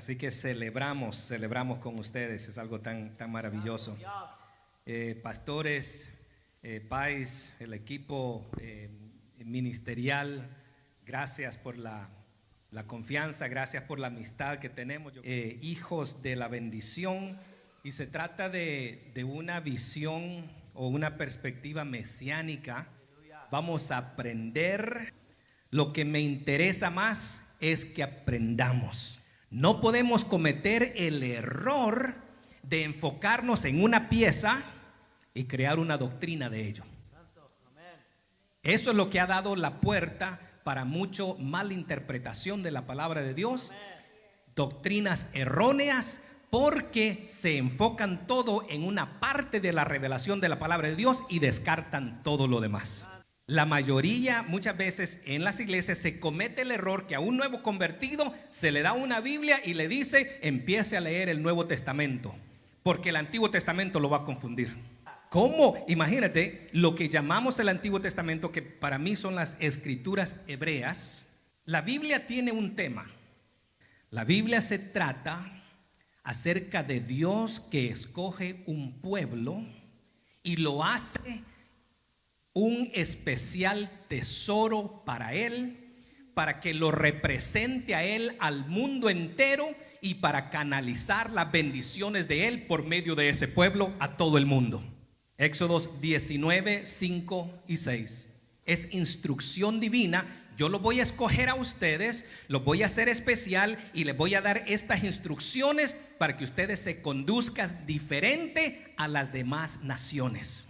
Así que celebramos con ustedes, es algo tan maravilloso. Pastores, pais, el equipo ministerial, gracias por la confianza, gracias por la amistad que tenemos. Hijos de la bendición, y se trata de una visión o una perspectiva mesiánica. Vamos a aprender. Lo que me interesa más es que aprendamos. No podemos cometer el error de enfocarnos en una pieza y crear una doctrina de ello. Eso es lo que ha dado la puerta para mucha malinterpretación de la palabra de Dios, doctrinas erróneas, porque se enfocan todo en una parte de la revelación de la palabra de Dios y descartan todo lo demás. La mayoría, muchas veces en las iglesias se comete el error que a un nuevo convertido se le da una Biblia y le dice: empiece a leer el Nuevo Testamento, porque el Antiguo Testamento lo va a confundir. ¿Cómo? Imagínate lo que llamamos el Antiguo Testamento, que para mí son las escrituras hebreas. La Biblia tiene un tema. La Biblia se trata acerca de Dios que escoge un pueblo y lo hace un especial tesoro para él, para que lo represente a él al mundo entero y para canalizar las bendiciones de él por medio de ese pueblo a todo el mundo. Éxodos 19, 5 y 6. Es instrucción divina. Yo lo voy a escoger a ustedes, lo voy a hacer especial y les voy a dar estas instrucciones para que ustedes se conduzcan diferente a las demás naciones.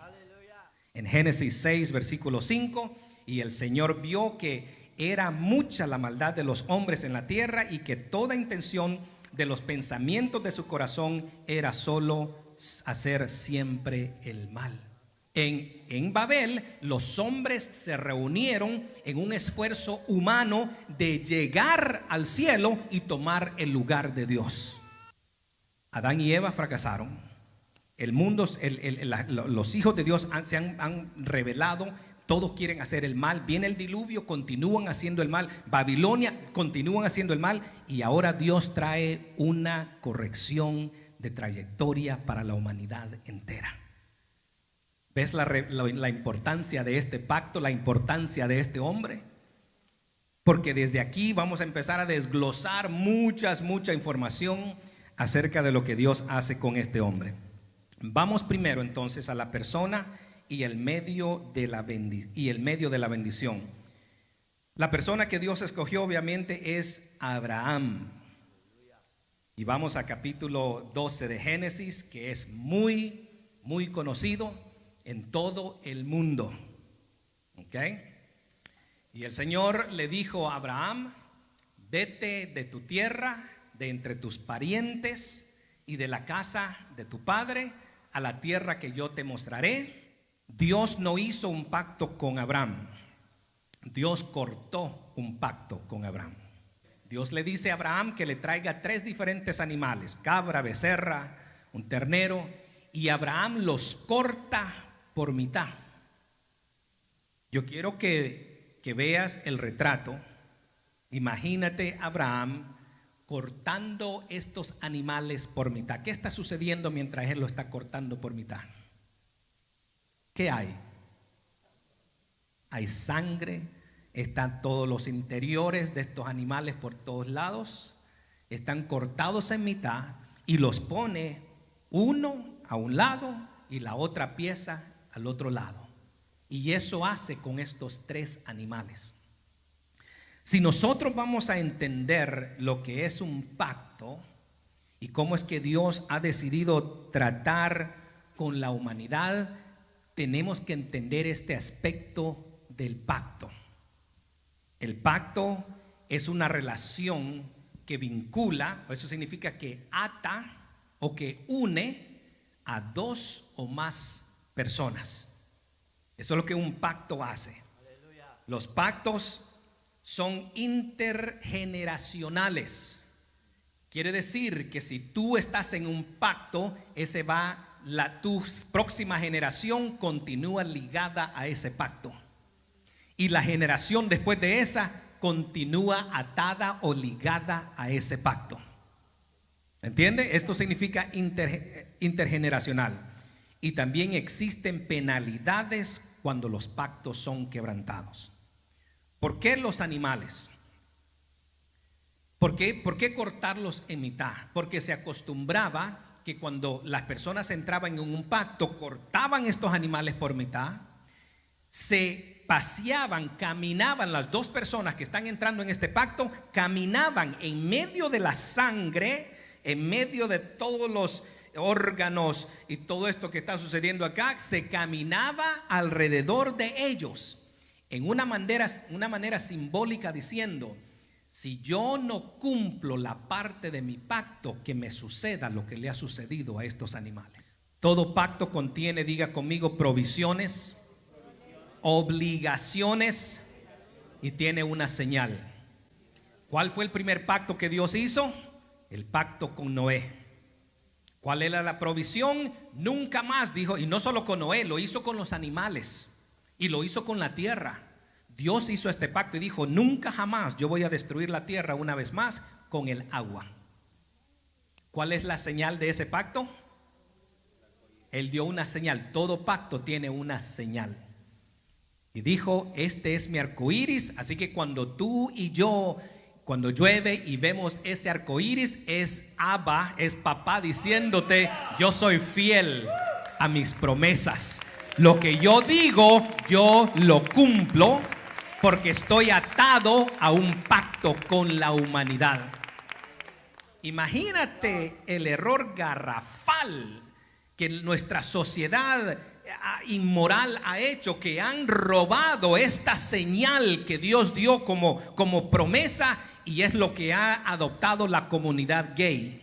En Génesis 6, versículo 5, y el Señor vio que era mucha la maldad de los hombres en la tierra y que toda intención de los pensamientos de su corazón era solo hacer siempre el mal. En Babel, los hombres se reunieron en un esfuerzo humano de llegar al cielo y tomar el lugar de Dios. Adán y Eva fracasaron. El mundo, los hijos de Dios se han rebelado. Todos quieren hacer el mal. Viene el diluvio, continúan haciendo el mal. Babilonia, continúan haciendo el mal. Y ahora Dios trae una corrección de trayectoria para la humanidad entera. ¿Ves la importancia de este pacto, la importancia de este hombre? Porque desde aquí vamos a empezar a desglosar mucha información acerca de lo que Dios hace con este hombre. Vamos primero entonces a la persona y el medio de la bendición. La persona que Dios escogió obviamente es Abraham. Y vamos a capítulo 12 de Génesis, que es muy conocido en todo el mundo. ¿Ok? Y el Señor le dijo a Abraham: vete de tu tierra, de entre tus parientes y de la casa de tu padre, a la tierra que yo te mostraré. Dios no hizo un pacto con Abraham. Dios cortó un pacto con Abraham. Dios le dice a Abraham que le traiga 3 diferentes animales: cabra, becerra, un ternero, y Abraham los corta por mitad. Yo quiero que veas el retrato. Imagínate a Abraham cortando estos animales por mitad. ¿Qué está sucediendo mientras él lo está cortando por mitad? ¿Qué hay? Hay sangre, están todos los interiores de estos animales por todos lados, están cortados en mitad y los pone uno a un lado y la otra pieza al otro lado. Y eso hace con estos 3 animales. Si nosotros vamos a entender lo que es un pacto y cómo es que Dios ha decidido tratar con la humanidad, tenemos que entender este aspecto del pacto. El pacto es una relación que vincula, eso significa que ata o que une a 2 o más personas. Eso es lo que un pacto hace. Los pactos son intergeneracionales. Quiere decir que si tú estás en un pacto, tu próxima generación continúa ligada a ese pacto. Y la generación después de esa continúa atada o ligada a ese pacto. ¿Entiende? Esto significa intergeneracional. Y también existen penalidades cuando los pactos son quebrantados. ¿Por qué los animales? ¿Por qué cortarlos en mitad? Porque se acostumbraba que cuando las personas entraban en un pacto, cortaban estos animales por mitad, se paseaban, caminaban, las dos personas que están entrando en este pacto, caminaban en medio de la sangre, en medio de todos los órganos y todo esto que está sucediendo acá, se caminaba alrededor de ellos en una manera simbólica, diciendo: si yo no cumplo la parte de mi pacto, que me suceda lo que le ha sucedido a estos animales. Todo pacto contiene, diga conmigo, provisiones, obligaciones y tiene una señal. ¿Cuál fue el primer pacto que Dios hizo? El pacto con Noé. ¿Cuál era la provisión? Nunca más, dijo, y no solo con Noé, lo hizo con los animales y lo hizo con la tierra. Dios hizo este pacto y dijo: nunca jamás yo voy a destruir la tierra una vez más con el agua. ¿Cuál es la señal de ese pacto? Él dio una señal. Todo pacto tiene una señal. Y dijo: este es mi arco iris. Así que cuando tú y yo, cuando llueve y vemos ese arco iris, es Abba, es papá diciéndote: yo soy fiel a mis promesas. Lo que yo digo, yo lo cumplo, porque estoy atado a un pacto con la humanidad. Imagínate el error garrafal que nuestra sociedad inmoral ha hecho, que han robado esta señal que Dios dio como promesa, y es lo que ha adoptado la comunidad gay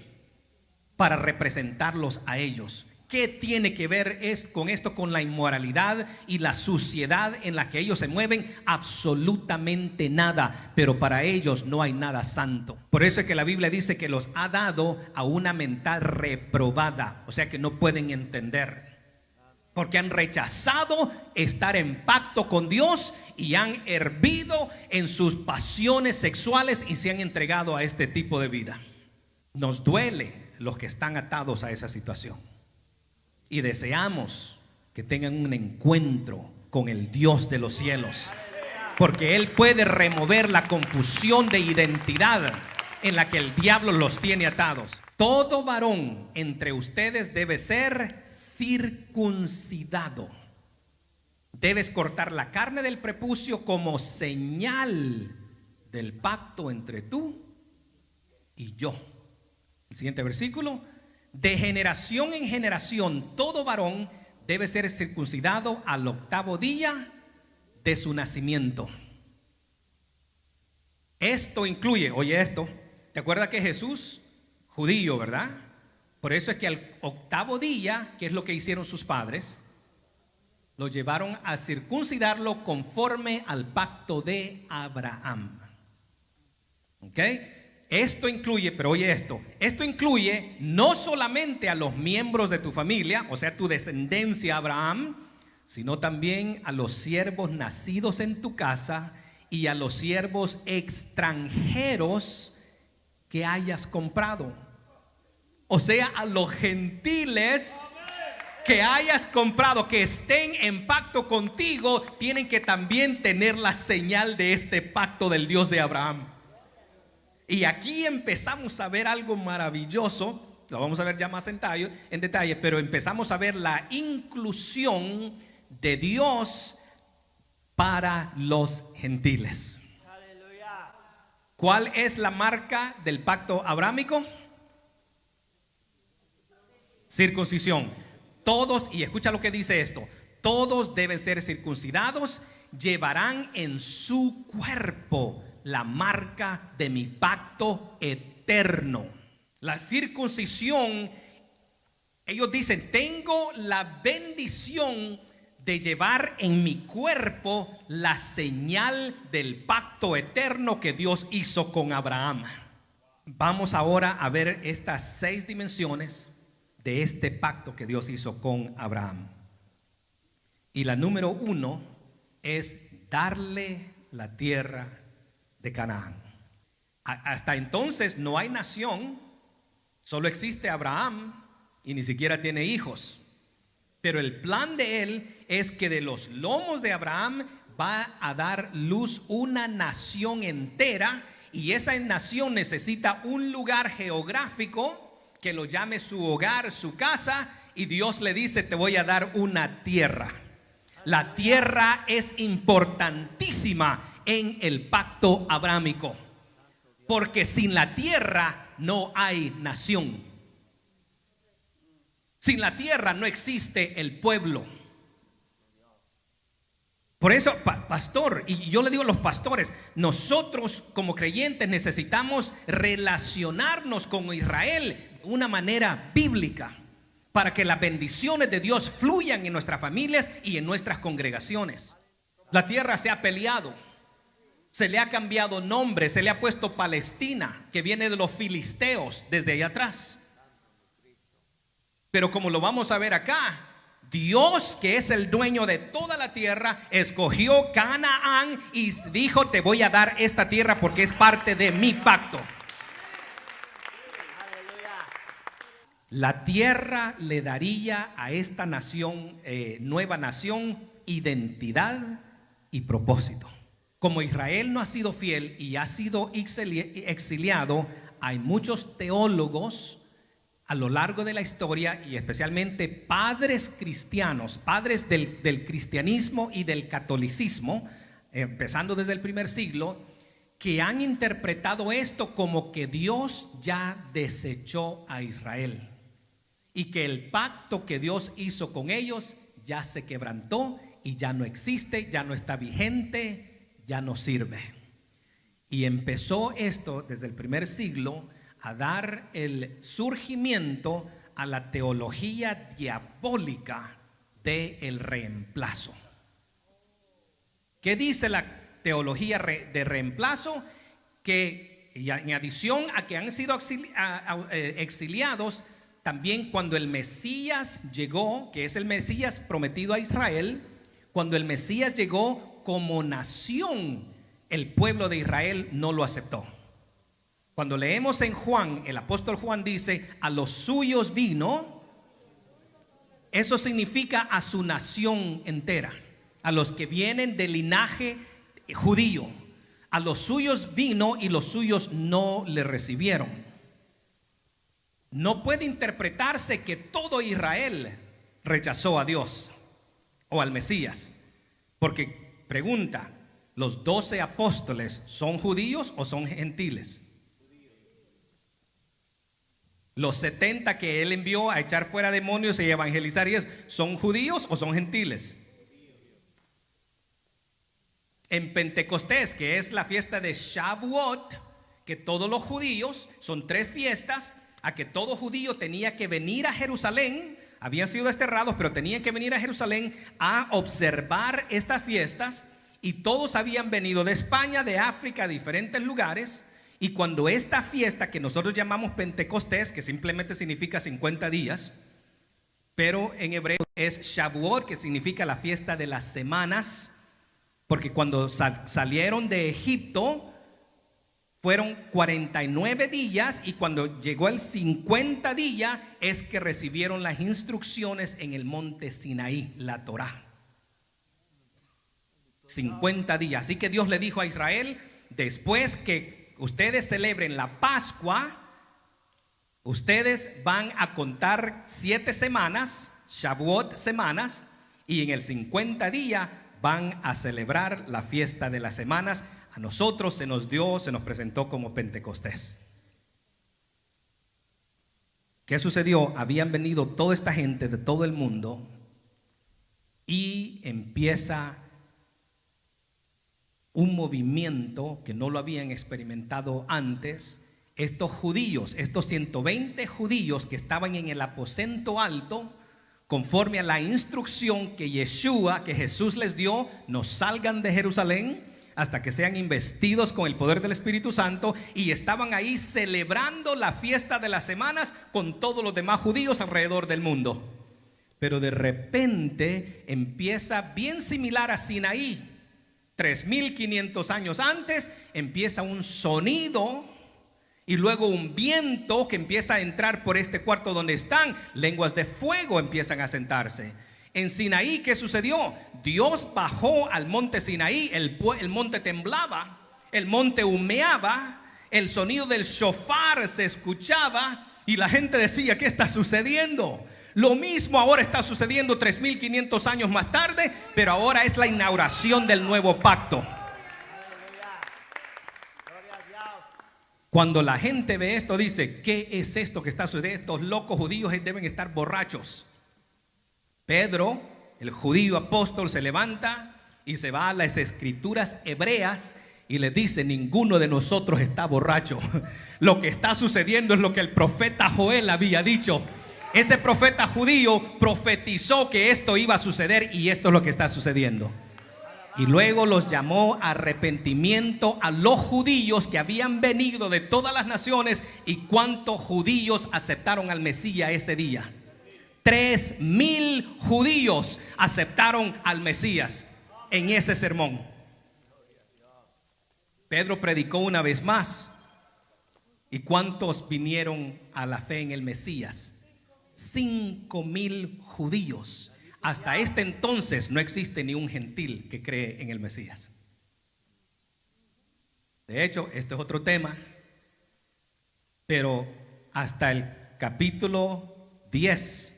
para representarlos a ellos. ¿Qué tiene que ver con esto, con la inmoralidad y la suciedad en la que ellos se mueven? Absolutamente nada, pero para ellos no hay nada santo. Por eso es que la Biblia dice que los ha dado a una mental reprobada, o sea que no pueden entender, porque han rechazado estar en pacto con Dios y han hervido en sus pasiones sexuales y se han entregado a este tipo de vida. Nos duele los que están atados a esa situación. Y deseamos que tengan un encuentro con el Dios de los cielos, porque Él puede remover la confusión de identidad en la que el diablo los tiene atados. Todo varón entre ustedes debe ser circuncidado. Debes cortar la carne del prepucio como señal del pacto entre tú y yo. El siguiente versículo: de generación en generación todo varón debe ser circuncidado al 8º día de su nacimiento. Esto incluye, oye esto, ¿te acuerdas que Jesús, judío, verdad? Por eso es que al 8º día, ¿qué es lo que hicieron sus padres? Lo llevaron a circuncidarlo conforme al pacto de Abraham. ¿Ok? Esto incluye, pero oye esto incluye no solamente a los miembros de tu familia, o sea, tu descendencia Abraham, sino también a los siervos nacidos en tu casa y a los siervos extranjeros que hayas comprado. O sea, a los gentiles que hayas comprado, que estén en pacto contigo, tienen que también tener la señal de este pacto del Dios de Abraham. Y aquí empezamos a ver algo maravilloso. Lo vamos a ver ya más en detalle, pero empezamos a ver la inclusión de Dios para los gentiles. Aleluya. ¿Cuál es la marca del pacto abrámico? Circuncisión. Todos, y escucha lo que dice esto: todos deben ser circuncidados, llevarán en su cuerpo la marca de mi pacto eterno. La circuncisión, ellos dicen: tengo la bendición de llevar en mi cuerpo la señal del pacto eterno que Dios hizo con Abraham. Vamos ahora a ver estas 6 dimensiones de este pacto que Dios hizo con Abraham. Y la número 1 es darle la tierra de Canaán. Hasta entonces no hay nación Solo existe Abraham y ni siquiera tiene hijos. Pero el plan de él es que de los lomos de Abraham va a dar luz una nación entera, y esa nación necesita un lugar geográfico que lo llame su hogar, su casa, y Dios le dice: te voy a dar una tierra. La tierra es importantísima en el pacto abrámico, porque sin la tierra no hay nación. Sin la tierra no existe el pueblo. Por eso, pastor, y yo le digo a los pastores, nosotros como creyentes necesitamos relacionarnos con Israel de una manera bíblica, para que las bendiciones de Dios fluyan en nuestras familias y en nuestras congregaciones. La tierra se ha peleado, se le ha cambiado nombre, se le ha puesto Palestina, que viene de los filisteos desde allá atrás. Pero como lo vamos a ver acá, Dios, que es el dueño de toda la tierra, escogió Canaán y dijo: te voy a dar esta tierra porque es parte de mi pacto. La tierra le daría a esta nación, nueva nación, identidad y propósito. Como Israel no ha sido fiel y ha sido exiliado, hay muchos teólogos a lo largo de la historia, y especialmente padres cristianos, padres del cristianismo y del catolicismo, empezando desde el primer siglo, que han interpretado esto como que Dios ya desechó a Israel y que el pacto que Dios hizo con ellos ya se quebrantó y ya no existe, ya no está vigente, ya no sirve. Y empezó esto desde el primer siglo a dar el surgimiento a la teología diabólica del reemplazo. ¿Qué dice la teología de reemplazo? Que en adición a que han sido exiliados, también cuando el Mesías llegó, que es el Mesías prometido a Israel, cuando el Mesías llegó como nación, el pueblo de Israel no lo aceptó. Cuando leemos en Juan, el apóstol Juan dice: a los suyos vino. Eso significa a su nación entera, a los que vienen del linaje judío. A los suyos vino y los suyos no le recibieron. No puede interpretarse que todo Israel rechazó a Dios o al Mesías, porque pregunta: ¿los 12 apóstoles son judíos o son gentiles? Los 70 que él envió a echar fuera demonios y evangelizar, ¿son judíos o son gentiles? En Pentecostés, que es la fiesta de Shavuot, que todos los judíos, son 3 fiestas, a que todo judío tenía que venir a Jerusalén. Habían sido desterrados, pero tenían que venir a Jerusalén a observar estas fiestas, y todos habían venido de España, de África, de diferentes lugares. Y cuando esta fiesta, que nosotros llamamos Pentecostés, que simplemente significa 50 días, pero en hebreo es Shavuot, que significa la fiesta de las semanas, porque cuando salieron de Egipto fueron 49 días, y cuando llegó el 50 día es que recibieron las instrucciones en el monte Sinaí, la Torá. 50 días. Así que Dios le dijo a Israel: después que ustedes celebren la Pascua, ustedes van a contar 7 semanas, Shavuot semanas, y en el 50 día van a celebrar la fiesta de las semanas. A nosotros se nos presentó como Pentecostés. ¿Qué sucedió? Habían venido toda esta gente de todo el mundo, y empieza un movimiento que no lo habían experimentado antes. Estos judíos, estos 120 judíos que estaban en el aposento alto, conforme a la instrucción que Yeshua, que Jesús les dio: no salgan de Jerusalén hasta que sean investidos con el poder del Espíritu Santo, y estaban ahí celebrando la fiesta de las semanas con todos los demás judíos alrededor del mundo. Pero de repente empieza, bien similar a Sinaí, 3500 años antes, empieza un sonido, y luego un viento que empieza a entrar por este cuarto donde están, lenguas de fuego empiezan a sentarse. En Sinaí, ¿qué sucedió? Dios bajó al monte Sinaí, el monte temblaba, el monte humeaba, el sonido del shofar se escuchaba y la gente decía, ¿qué está sucediendo? Lo mismo ahora está sucediendo 3500 años más tarde, pero ahora es la inauguración del nuevo pacto. Cuando la gente ve esto, dice, ¿qué es esto que está sucediendo? Estos locos judíos deben estar borrachos. Pedro, el judío apóstol, se levanta y se va a las escrituras hebreas y les dice, ninguno de nosotros está borracho. Lo que está sucediendo es lo que el profeta Joel había dicho. Ese profeta judío profetizó que esto iba a suceder y esto es lo que está sucediendo. Y luego los llamó a arrepentimiento a los judíos que habían venido de todas las naciones. ¿Y cuántos judíos aceptaron al Mesías ese día? 3000 judíos aceptaron al Mesías en ese sermón. Pedro predicó una vez más. ¿Y cuántos vinieron a la fe en el Mesías? 5000 judíos. Hasta este entonces no existe ni un gentil que cree en el Mesías. De hecho, este es otro tema, pero hasta el capítulo 10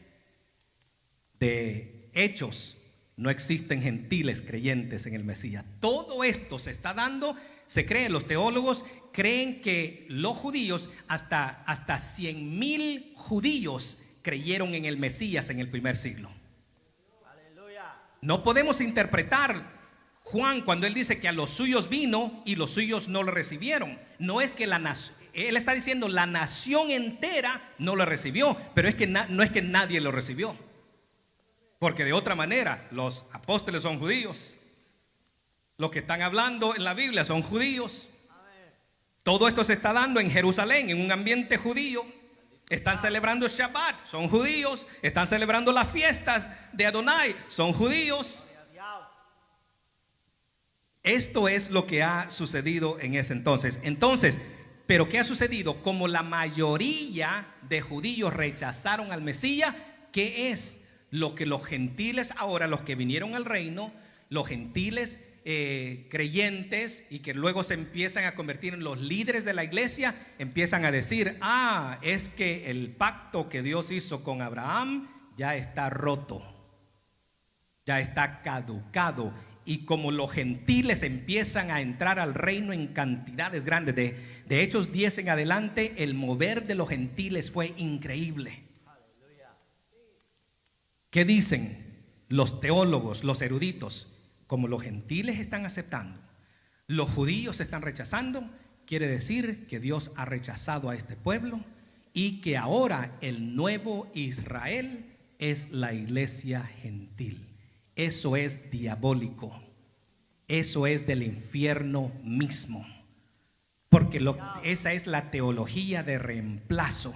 de Hechos no existen gentiles creyentes en el Mesías. Todo esto se está dando, se cree, los teólogos creen que los judíos, hasta 100,000 judíos creyeron en el Mesías en el primer siglo. No podemos interpretar Juan cuando él dice que a los suyos vino y los suyos no lo recibieron. No es que él está diciendo la nación entera no lo recibió, pero es que no es que nadie lo recibió. Porque de otra manera, los apóstoles son judíos. Los que están hablando en la Biblia son judíos. Todo esto se está dando en Jerusalén, en un ambiente judío. Están celebrando Shabbat, son judíos. Están celebrando las fiestas de Adonai, son judíos. Esto es lo que ha sucedido en ese entonces. ¿Pero qué ha sucedido? Como la mayoría de judíos rechazaron al Mesías, ¿qué es lo que los gentiles ahora, los que vinieron al reino, los gentiles creyentes y que luego se empiezan a convertir en los líderes de la iglesia, empiezan a decir, es que el pacto que Dios hizo con Abraham ya está roto, ya está caducado? Y como los gentiles empiezan a entrar al reino en cantidades grandes, de Hechos 10 en adelante, el mover de los gentiles fue increíble. ¿Qué dicen los teólogos, los eruditos? Como los gentiles están aceptando, los judíos están rechazando, quiere decir que Dios ha rechazado a este pueblo y que ahora el nuevo Israel es la iglesia gentil. Eso es diabólico, eso es del infierno mismo, porque esa es la teología de reemplazo,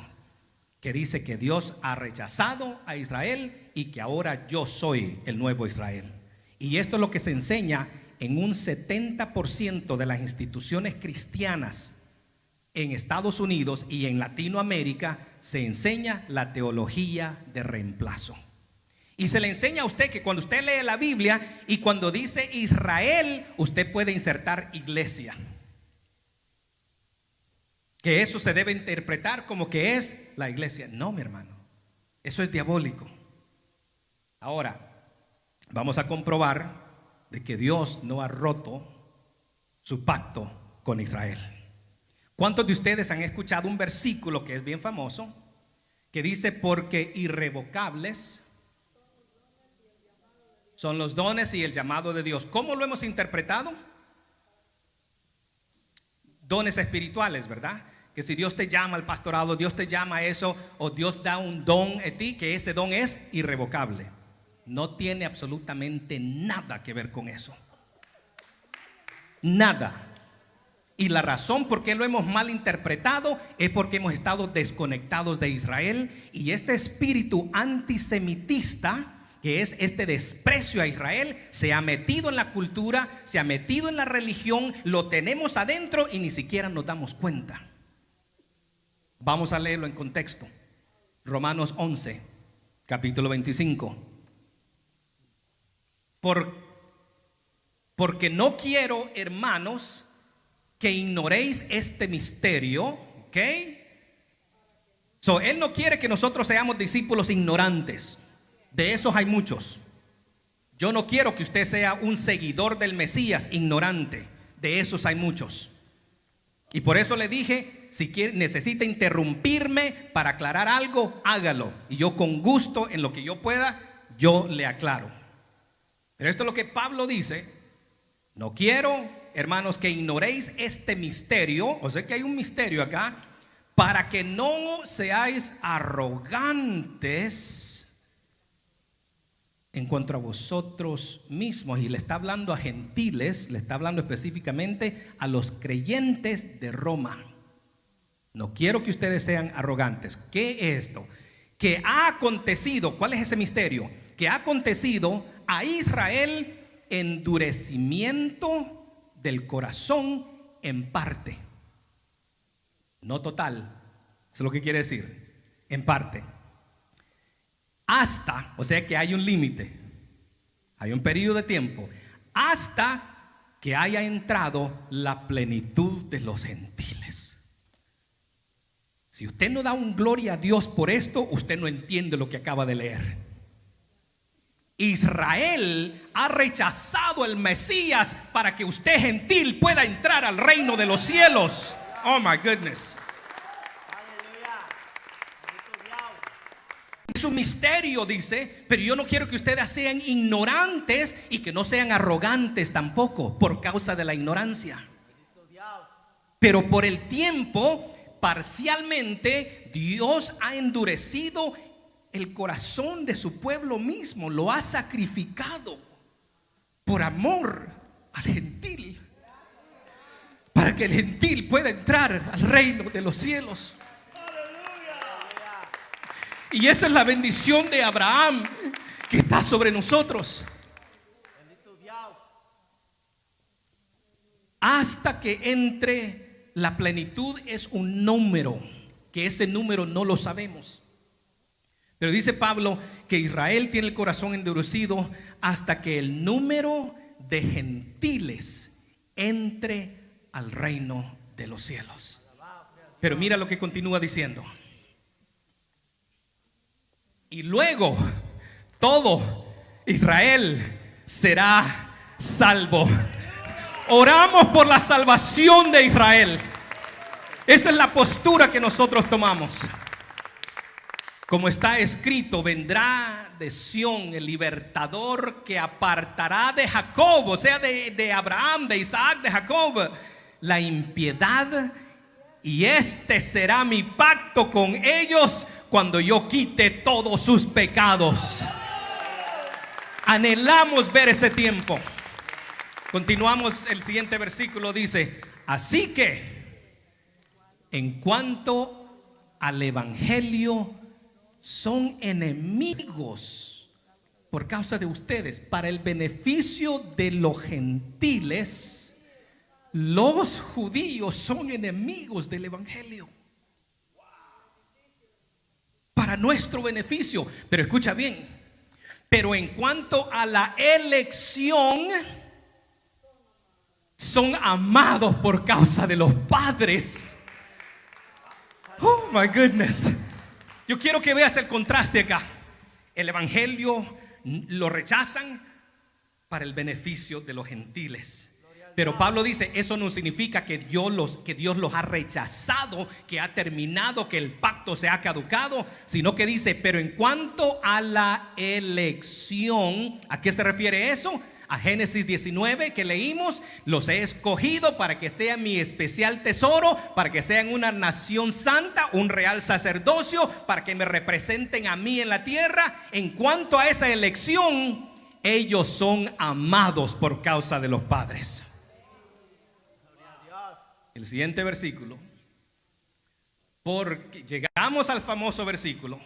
que dice que Dios ha rechazado a Israel y que ahora yo soy el nuevo Israel. Y esto es lo que se enseña en un 70% de las instituciones cristianas en Estados Unidos y en Latinoamérica. Se enseña la teología de reemplazo. Y se le enseña a usted que cuando usted lee la Biblia y cuando dice Israel, usted puede insertar iglesia. Que eso se debe interpretar como que es la iglesia. No, mi hermano, eso es diabólico. Ahora, vamos a comprobar de que Dios no ha roto su pacto con Israel. ¿Cuántos de ustedes han escuchado un versículo que es bien famoso, que dice, porque irrevocables son los dones y el llamado de Dios? ¿Cómo lo hemos interpretado? Dones espirituales, ¿verdad? Que si Dios te llama al pastorado, Dios te llama a eso, o Dios da un don a ti, que ese don es irrevocable. No tiene absolutamente nada que ver con eso. Nada. Y la razón por qué lo hemos malinterpretado es porque hemos estado desconectados de Israel. Y este espíritu antisemitista, que es este desprecio a Israel, se ha metido en la cultura, se ha metido en la religión, lo tenemos adentro y ni siquiera nos damos cuenta. Vamos a leerlo en contexto. Romanos 11, capítulo 25. Porque no quiero, hermanos, que ignoréis este misterio, ¿ok? Él no quiere que nosotros seamos discípulos ignorantes. De esos hay muchos. Yo no quiero que usted sea un seguidor del Mesías ignorante. De esos hay muchos. Y por eso le dije, si necesita interrumpirme para aclarar algo, hágalo. Y yo con gusto, en lo que yo pueda, yo le aclaro. Pero esto es lo que Pablo dice. No quiero, hermanos, que ignoréis este misterio. O sea que hay un misterio acá. Para que no seáis arrogantes en cuanto a vosotros mismos. Y le está hablando a gentiles, le está hablando específicamente a los creyentes de Roma. No quiero que ustedes sean arrogantes. ¿Qué es esto? Que ha acontecido, ¿cuál es ese misterio? Que ha acontecido a Israel endurecimiento del corazón en parte. No total, eso es lo que quiere decir, en parte. Hasta, o sea que hay un límite, hay un periodo de tiempo, hasta que haya entrado la plenitud de los gentiles. Si usted no da un gloria a Dios por esto, usted no entiende lo que acaba de leer. Israel ha rechazado el Mesías para que usted gentil pueda entrar al reino de los cielos. Oh my goodness. Es un misterio, dice, pero yo no quiero que ustedes sean ignorantes y que no sean arrogantes tampoco por causa de la ignorancia. Pero por el tiempo, parcialmente, Dios ha endurecido el corazón de su pueblo mismo, lo ha sacrificado por amor al gentil, para que el gentil pueda entrar al reino de los cielos. Y esa es la bendición de Abraham que está sobre nosotros. Hasta que entre la plenitud es un número, que ese número no lo sabemos. Pero dice Pablo que Israel tiene el corazón endurecido hasta que el número de gentiles entre al reino de los cielos. Pero mira lo que continúa diciendo. Y luego todo Israel será salvo. Oramos por la salvación de Israel. Esa es la postura que nosotros tomamos. Como está escrito, vendrá de Sión el libertador que apartará de Jacob, o sea, de Abraham, de Isaac, de Jacob, la impiedad. Y este será mi pacto con ellos cuando yo quite todos sus pecados. Anhelamos ver ese tiempo. Continuamos, el siguiente versículo dice: así que en cuanto al evangelio, son enemigos por causa de ustedes. Para el beneficio de los gentiles, los judíos son enemigos del evangelio. Para nuestro beneficio. Pero escucha bien. Pero en cuanto a la elección, son amados por causa de los padres. Oh my goodness. Yo quiero que veas el contraste acá. El evangelio lo rechazan para el beneficio de los gentiles. Pero Pablo dice, eso no significa que Dios los ha rechazado, que ha terminado, que el pacto se ha caducado, sino que dice, pero en cuanto a la elección, ¿a qué se refiere eso? A Génesis 19 que leímos: los he escogido para que sean mi especial tesoro, para que sean una nación santa, un real sacerdocio, para que me representen a mí en la tierra. En cuanto a esa elección, ellos son amados por causa de los padres. El siguiente versículo, porque llegamos al famoso versículo.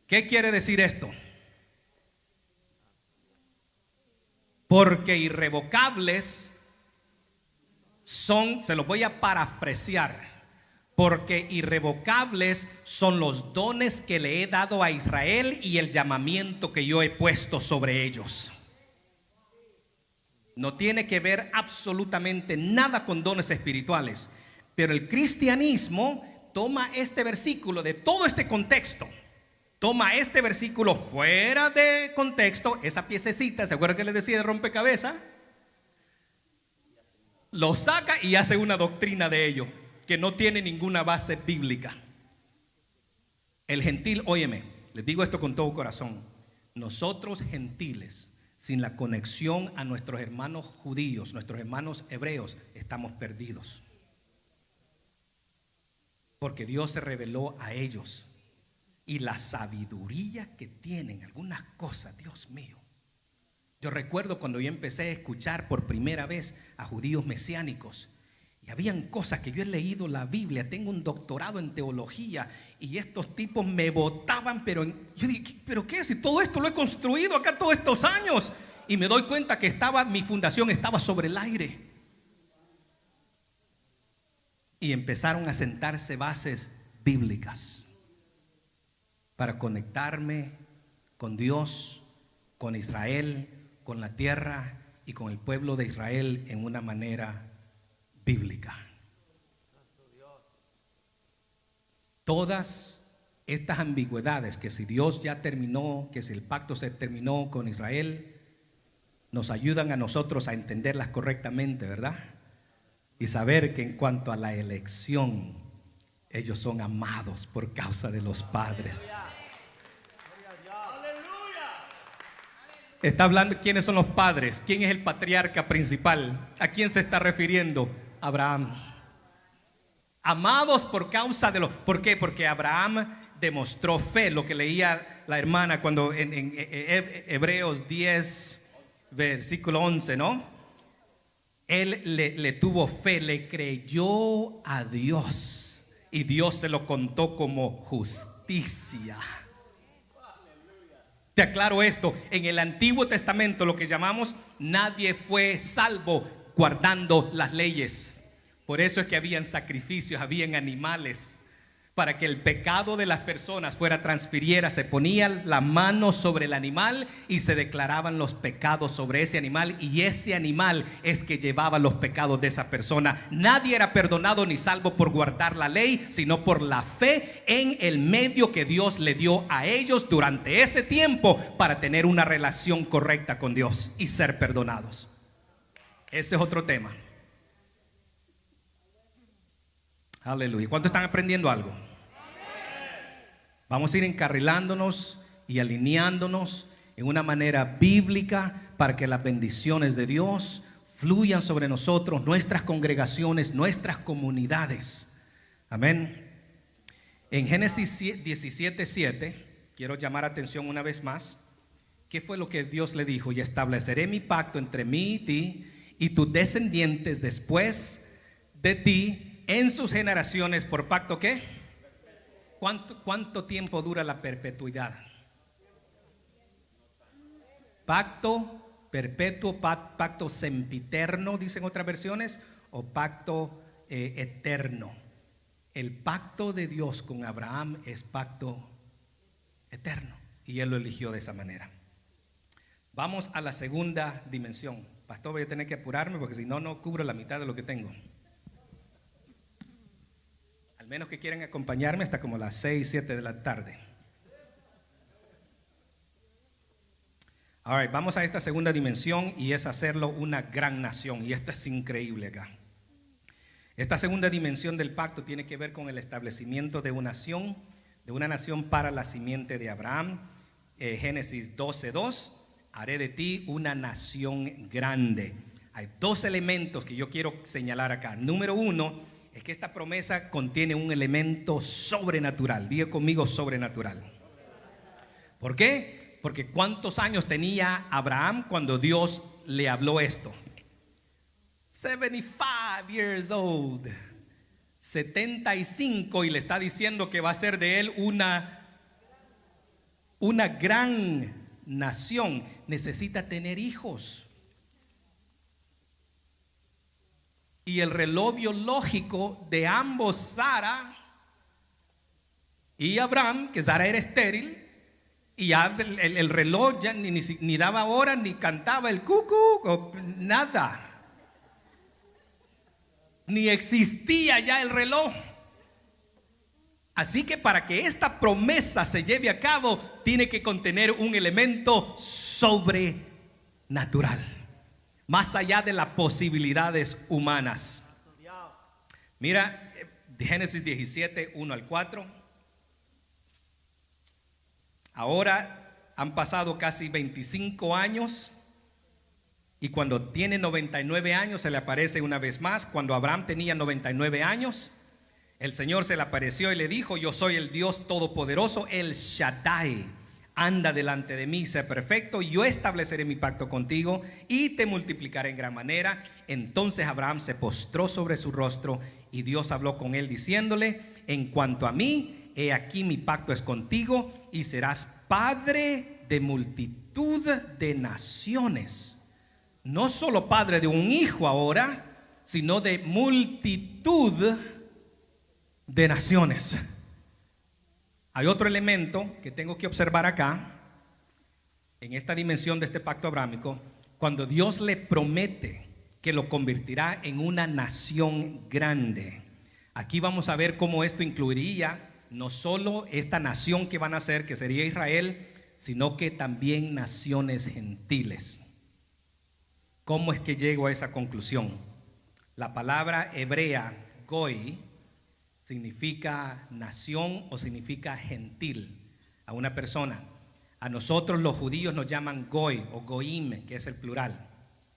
¿Qué quiere decir esto? Porque irrevocables se los voy a parafrasear, porque irrevocables son los dones que le he dado a Israel y el llamamiento que yo he puesto sobre ellos. No tiene que ver absolutamente nada con dones espirituales, pero el cristianismo toma este versículo de todo este contexto, toma este versículo fuera de contexto, esa piececita, ¿se acuerdan que les decía de rompecabezas? Lo saca y hace una doctrina de ello que no tiene ninguna base bíblica. El gentil, óyeme, les digo esto con todo corazón, nosotros gentiles, sin la conexión a nuestros hermanos judíos, nuestros hermanos hebreos, estamos perdidos. Porque Dios se reveló a ellos. Y la sabiduría que tienen, algunas cosas, Dios mío. Yo recuerdo cuando yo empecé a escuchar por primera vez a judíos mesiánicos. Y habían cosas que yo he leído la Biblia, tengo un doctorado en teología, y estos tipos me botaban, pero yo dije, ¿pero qué? Si todo esto lo he construido acá todos estos años. Y me doy cuenta que mi fundación estaba sobre el aire. Y empezaron a sentarse bases bíblicas para conectarme con Dios, con Israel, con la tierra y con el pueblo de Israel en una manera bíblica. Todas estas ambigüedades, que si Dios ya terminó, que si el pacto se terminó con Israel, nos ayudan a nosotros a entenderlas correctamente, ¿verdad? Y saber que en cuanto a la elección, ellos son amados por causa de los padres. Está hablando quiénes son los padres, quién es el patriarca principal, a quién se está refiriendo. Abraham. Amados por causa de los... ¿Por qué? Porque Abraham demostró fe, lo que leía la hermana cuando en Hebreos 10 versículo 11, ¿no? Él le tuvo fe, le creyó a Dios y Dios se lo contó como justicia. Te aclaro esto, en el Antiguo Testamento, lo que llamamos, nadie fue salvo guardando las leyes. Por eso es que habían sacrificios, habían animales. Para que el pecado de las personas transfiriera, se ponía la mano sobre el animal y se declaraban los pecados sobre ese animal, y ese animal es que llevaba los pecados de esa persona. Nadie era perdonado ni salvo por guardar la ley, sino por la fe en el medio que Dios le dio a ellos durante ese tiempo para tener una relación correcta con Dios y ser perdonados. Ese es otro tema. Aleluya. ¿Cuántos están aprendiendo algo? Vamos a ir encarrilándonos y alineándonos en una manera bíblica para que las bendiciones de Dios fluyan sobre nosotros, nuestras congregaciones, nuestras comunidades. Amén. En Génesis 17:7, quiero llamar atención una vez más. ¿Qué fue lo que Dios le dijo? Y estableceré mi pacto entre mí y ti y tus descendientes después de ti en sus generaciones. ¿Por pacto qué? ¿Cuánto tiempo dura la perpetuidad? Pacto perpetuo, pacto sempiterno, dicen otras versiones, o pacto eterno. El pacto de Dios con Abraham es pacto eterno, y él lo eligió de esa manera. Vamos a la segunda dimensión. Pastor, voy a tener que apurarme porque si no, no cubro la mitad de lo que tengo. Al menos que quieran acompañarme hasta como las 6, 7 de la tarde. Ahora, vamos a esta segunda dimensión, y es hacerlo una gran nación. Y esto es increíble acá. Esta segunda dimensión del pacto tiene que ver con el establecimiento de una nación para la simiente de Abraham. Génesis 12:2, haré de ti una nación grande. Hay dos elementos que yo quiero señalar acá. Número uno, es que esta promesa contiene un elemento sobrenatural. Diga conmigo, sobrenatural. ¿Por qué? Porque ¿cuántos años tenía Abraham cuando Dios le habló esto? 75 years old. 75, y le está diciendo que va a ser de él una gran nación. Necesita tener hijos. Y el reloj biológico de ambos, Sara y Abraham, que Sara era estéril, y ya el reloj ya ni daba hora, ni cantaba el cucú, nada. Ni existía ya el reloj. Así que para que esta promesa se lleve a cabo, tiene que contener un elemento sobrenatural, más allá de las posibilidades humanas. Mira Génesis 17, 1 al 4. Ahora han pasado casi 25 años. Y cuando tiene 99 años se le aparece una vez más. Cuando Abraham tenía 99 años, el Señor se le apareció y le dijo: yo soy el Dios todopoderoso, el Shaddai. Anda delante de mí, sé perfecto, yo estableceré mi pacto contigo y te multiplicaré en gran manera. Entonces Abraham se postró sobre su rostro y Dios habló con él diciéndole: en cuanto a mí, he aquí mi pacto es contigo y serás padre de multitud de naciones. No solo padre de un hijo ahora, sino de multitud de naciones. Hay otro elemento que tengo que observar acá, en esta dimensión de este pacto abrámico. Cuando Dios le promete que lo convertirá en una nación grande, aquí vamos a ver cómo esto incluiría no solo esta nación que van a ser, que sería Israel, sino que también naciones gentiles. ¿Cómo es que llego a esa conclusión? La palabra hebrea goy significa nación o significa gentil a una persona. A nosotros los judíos nos llaman goy o goim, que es el plural.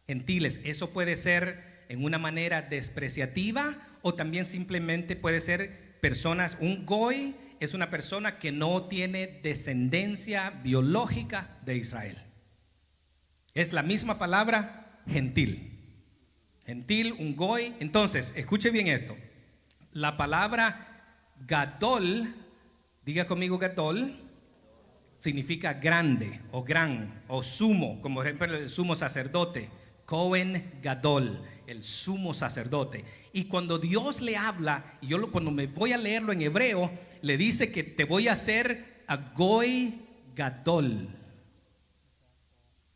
Gentiles, eso puede ser en una manera despreciativa o también simplemente puede ser personas. Un goy es una persona que no tiene descendencia biológica de Israel. Es la misma palabra gentil. Gentil, un goy. Entonces, escuche bien esto. La palabra gadol, diga conmigo gadol, significa grande o gran o sumo, como por ejemplo el sumo sacerdote, Cohen Gadol, el sumo sacerdote. Y cuando Dios le habla, y cuando me voy a leerlo en hebreo, le dice que te voy a hacer a goy gadol.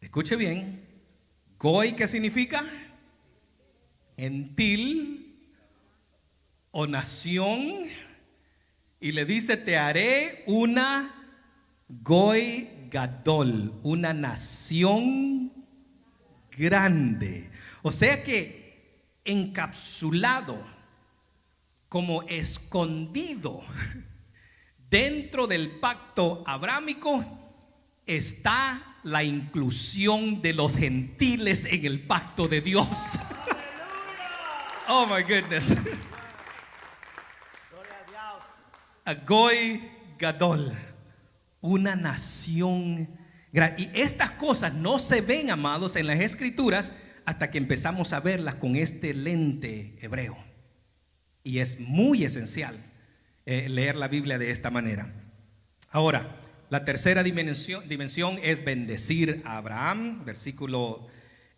Escuche bien. Goy, ¿qué significa? Gentil o nación. Y le dice: te haré una goy gadol, una nación grande. O sea que encapsulado, como escondido dentro del pacto abrámico, está la inclusión de los gentiles en el pacto de Dios. Oh my goodness. A goy gadol, una nación grande. Y estas cosas no se ven, amados, en las escrituras hasta que empezamos a verlas con este lente hebreo. Y es muy esencial leer la Biblia de esta manera. Ahora, la tercera dimensión es bendecir a Abraham, versículo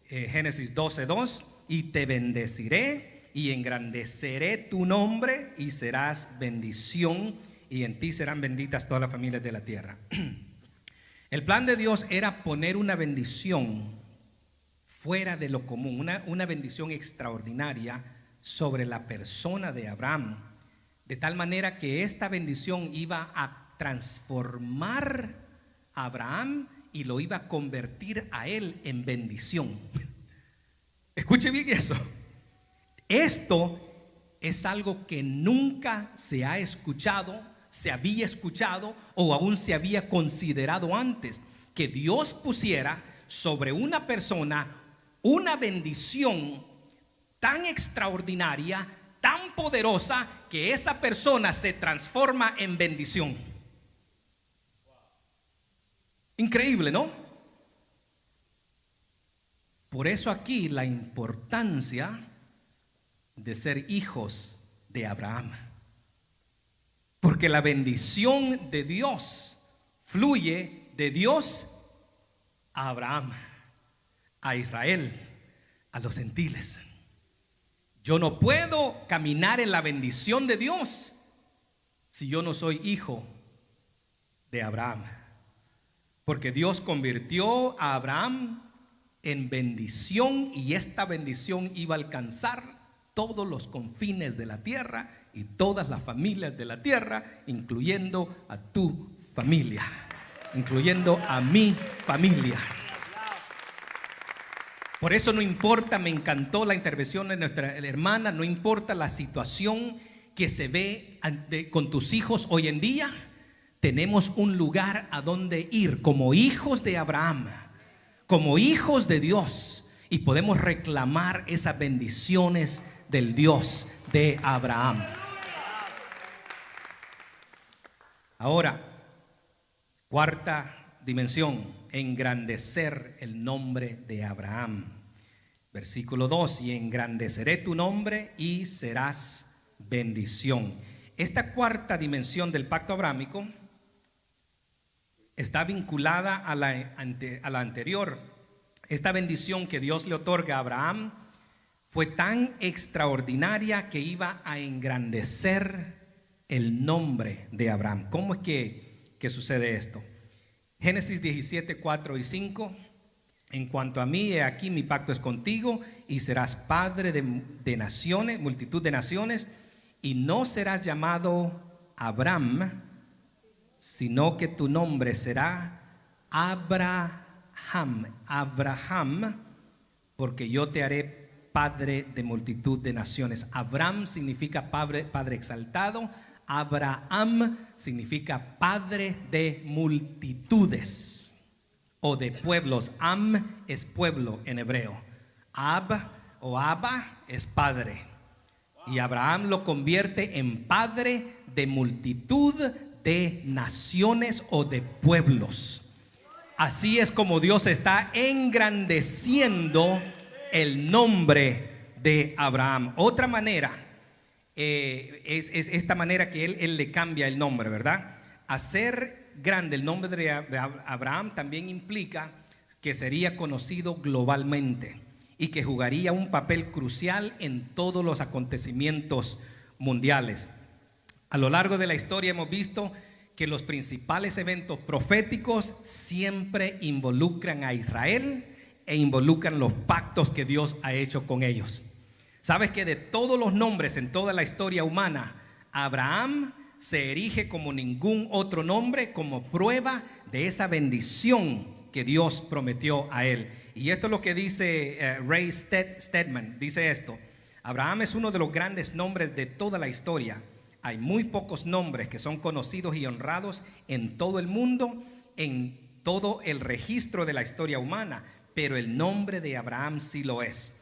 Génesis 12:2. Y te bendeciré y engrandeceré tu nombre y serás bendición, y en ti serán benditas todas las familias de la tierra. El plan de Dios era poner una bendición fuera de lo común, una bendición extraordinaria sobre la persona de Abraham, de tal manera que esta bendición iba a transformar a Abraham y lo iba a convertir a él en bendición. Escuche bien eso. Esto es algo que nunca se ha escuchado, se había escuchado o aún se había considerado antes, que Dios pusiera sobre una persona una bendición tan extraordinaria, tan poderosa, que esa persona se transforma en bendición. Increíble, ¿no? Por eso aquí la importancia de ser hijos de Abraham. Porque la bendición de Dios fluye de Dios a Abraham, a Israel, a los gentiles. Yo no puedo caminar en la bendición de Dios si yo no soy hijo de Abraham. Porque Dios convirtió a Abraham en bendición, y esta bendición iba a alcanzar todos los confines de la tierra y todas las familias de la tierra, incluyendo a tu familia, incluyendo a mi familia. Por eso no importa, me encantó la intervención de nuestra hermana, no importa la situación que se ve con tus hijos hoy en día, tenemos un lugar a donde ir como hijos de Abraham, como hijos de Dios, y podemos reclamar esas bendiciones del Dios de Abraham. Ahora, cuarta dimensión: engrandecer el nombre de Abraham. Versículo 2: y engrandeceré tu nombre y serás bendición. Esta cuarta dimensión del pacto abrámico está vinculada a la anterior. Esta bendición que Dios le otorga a Abraham fue tan extraordinaria que iba a engrandecer el nombre de Abraham. ¿Cómo es que sucede esto? Génesis 17, 4 y 5. En cuanto a mí, he aquí mi pacto es contigo, y serás padre de naciones, multitud de naciones, y no serás llamado Abraham, sino que tu nombre será Abraham, porque yo te haré padre de multitud de naciones. Abraham significa padre exaltado. Abraham significa padre de multitudes o de pueblos. Am es pueblo en hebreo. Ab o Abba es padre. Y Abraham lo convierte en padre de multitud de naciones o de pueblos. Así es como Dios está engrandeciendo el nombre de Abraham. Otra manera es esta manera que él le cambia el nombre, ¿verdad? Hacer grande el nombre de Abraham también implica que sería conocido globalmente y que jugaría un papel crucial en todos los acontecimientos mundiales. A lo largo de la historia hemos visto que los principales eventos proféticos siempre involucran a Israel e involucran los pactos que Dios ha hecho con ellos. ¿Sabes que de todos los nombres en toda la historia humana, Abraham se erige como ningún otro nombre, como prueba de esa bendición que Dios prometió a él? Y esto es lo que dice Ray Stedman, dice esto: Abraham es uno de los grandes nombres de toda la historia. Hay muy pocos nombres que son conocidos y honrados en todo el mundo, en todo el registro de la historia humana, pero el nombre de Abraham sí lo es.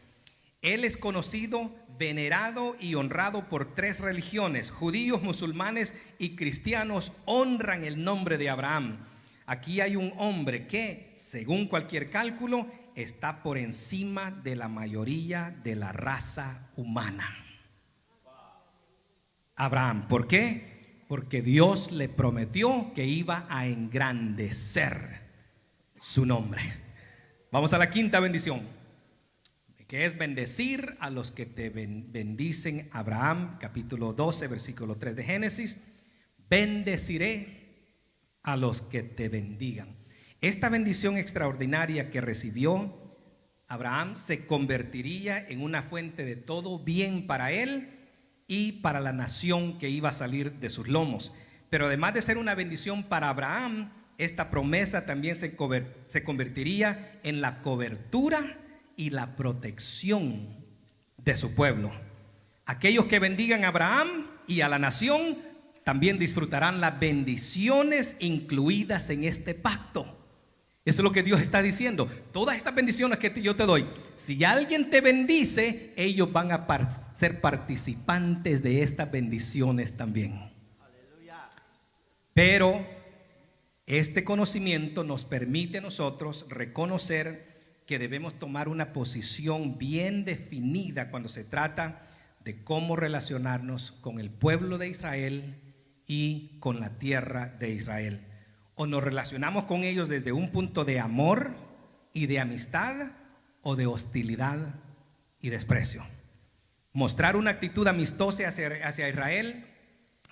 Él es conocido, venerado y honrado por tres religiones: judíos, musulmanes y cristianos honran el nombre de Abraham. Aquí hay un hombre que, según cualquier cálculo, está por encima de la mayoría de la raza humana. Abraham, ¿por qué? Porque Dios le prometió que iba a engrandecer su nombre. Vamos a la quinta bendición, que es bendecir a los que te bendicen. Abraham, capítulo 12, versículo 3 de Génesis: bendeciré a los que te bendigan. Esta bendición extraordinaria que recibió Abraham se convertiría en una fuente de todo bien para él y para la nación que iba a salir de sus lomos. Pero además de ser una bendición para Abraham, esta promesa también se convertiría en la cobertura y la protección de su pueblo. Aquellos que bendigan a Abraham y a la nación también disfrutarán las bendiciones incluidas en este pacto. Eso es lo que Dios está diciendo. Todas estas bendiciones que yo te doy, si alguien te bendice, ellos van a ser participantes de estas bendiciones también. Aleluya. Pero este conocimiento nos permite a nosotros reconocer que debemos tomar una posición bien definida cuando se trata de cómo relacionarnos con el pueblo de Israel y con la tierra de Israel. O nos relacionamos con ellos desde un punto de amor y de amistad, o de hostilidad y desprecio. Mostrar una actitud amistosa hacia Israel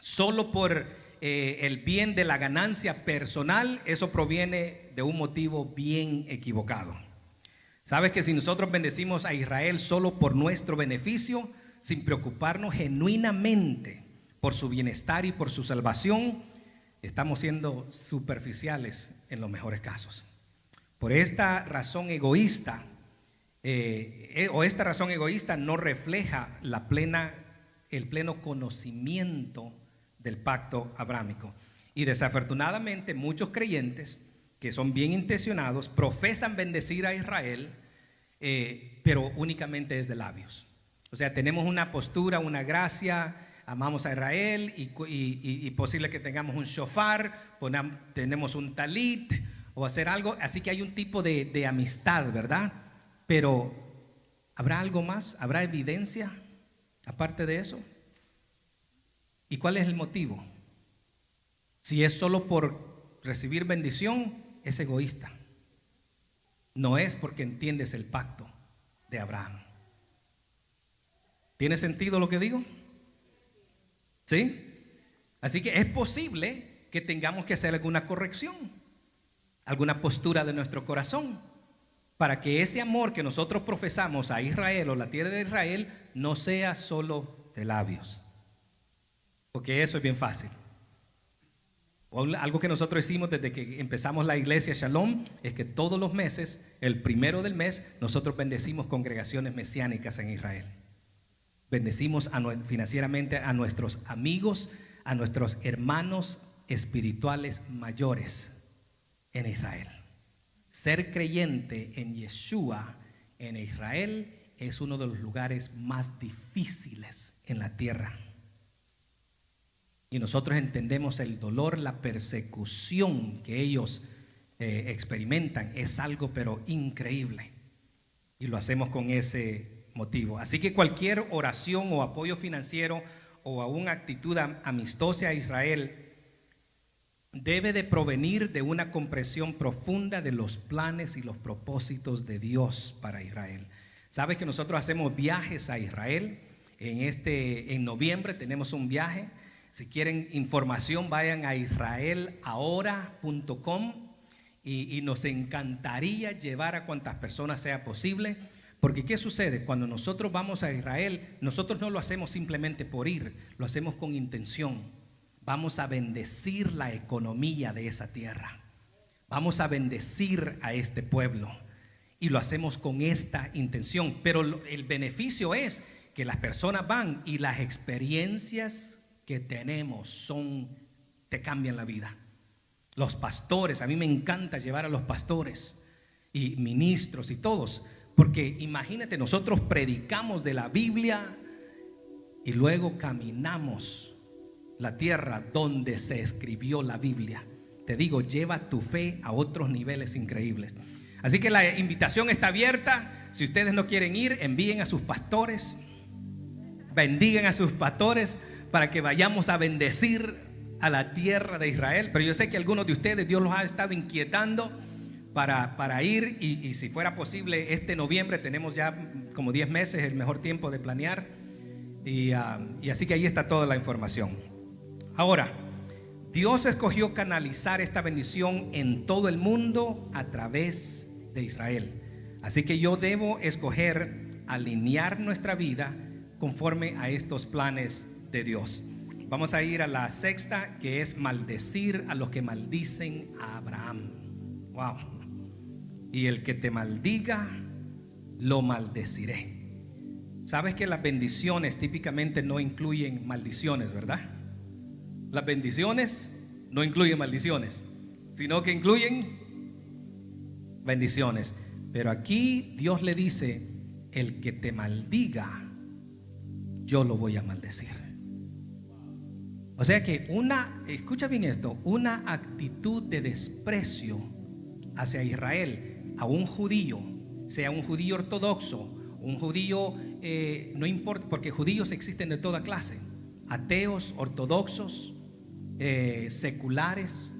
solo por el bien de la ganancia personal, eso proviene de un motivo bien equivocado. Sabes que si nosotros bendecimos a Israel solo por nuestro beneficio, sin preocuparnos genuinamente por su bienestar y por su salvación, estamos siendo superficiales en los mejores casos. Por esta razón egoísta, esta razón egoísta no refleja el pleno conocimiento del pacto abrámico. Y desafortunadamente muchos creyentes que son bien intencionados profesan bendecir a Israel, pero únicamente es de labios. O sea, tenemos una postura, una gracia, amamos a Israel y posible que tengamos un shofar, tenemos un talit o hacer algo, así que hay un tipo de amistad, ¿verdad? Pero ¿habrá algo más? ¿Habrá evidencia aparte de eso? ¿Y cuál es el motivo? Si es solo por recibir bendición, es egoísta. No es porque entiendes el pacto de Abraham. ¿Tiene sentido lo que digo? ¿Sí? Así que es posible que tengamos que hacer alguna corrección, alguna postura de nuestro corazón, para que ese amor que nosotros profesamos a Israel o la tierra de Israel no sea solo de labios. Porque eso es bien fácil. Algo que nosotros hicimos desde que empezamos la iglesia Shalom es que todos los meses, el primero del mes, nosotros bendecimos congregaciones mesiánicas en Israel. Bendecimos financieramente a nuestros amigos, a nuestros hermanos espirituales mayores en Israel. Ser creyente en Yeshua en Israel es uno de los lugares más difíciles en la tierra. Y nosotros entendemos el dolor, la persecución que ellos experimentan. Es algo pero increíble. Y lo hacemos con ese motivo. Así que cualquier oración o apoyo financiero o aún actitud amistosa a Israel debe de provenir de una comprensión profunda de los planes y los propósitos de Dios para Israel. Sabes que nosotros hacemos viajes a Israel. En noviembre tenemos un viaje. Si quieren información, vayan a israelahora.com y nos encantaría llevar a cuantas personas sea posible. Porque ¿qué sucede? Cuando nosotros vamos a Israel, nosotros no lo hacemos simplemente por ir, lo hacemos con intención. Vamos a bendecir la economía de esa tierra. Vamos a bendecir a este pueblo. Y lo hacemos con esta intención. Pero el beneficio es que las personas van y las experiencias que tenemos te cambian la vida. Los pastores, a mí me encanta llevar a los pastores y ministros y todos, porque imagínate, nosotros predicamos de la Biblia y luego caminamos la tierra donde se escribió la Biblia. Te digo, lleva tu fe a otros niveles increíbles. Así que la invitación está abierta. Si ustedes no quieren ir, envíen a sus pastores, bendigan a sus pastores, para que vayamos a bendecir a la tierra de Israel. Pero yo sé que algunos de ustedes Dios los ha estado inquietando para ir y si fuera posible este noviembre, tenemos ya como 10 meses, el mejor tiempo de planear y así que ahí está toda la información. Ahora, Dios escogió canalizar esta bendición en todo el mundo a través de Israel. Así que yo debo escoger alinear nuestra vida conforme a estos planes de Dios. Vamos a ir a la sexta, que es maldecir a los que maldicen a Abraham. Wow. Y el que te maldiga, lo maldeciré. Sabes que las bendiciones típicamente no incluyen maldiciones, ¿verdad? Las bendiciones no incluyen maldiciones, sino que incluyen bendiciones. Pero aquí Dios le dice: el que te maldiga, yo lo voy a maldecir. O sea que escucha bien esto, una actitud de desprecio hacia Israel, a un judío, sea un judío ortodoxo, un judío, no importa, porque judíos existen de toda clase, ateos, ortodoxos, seculares.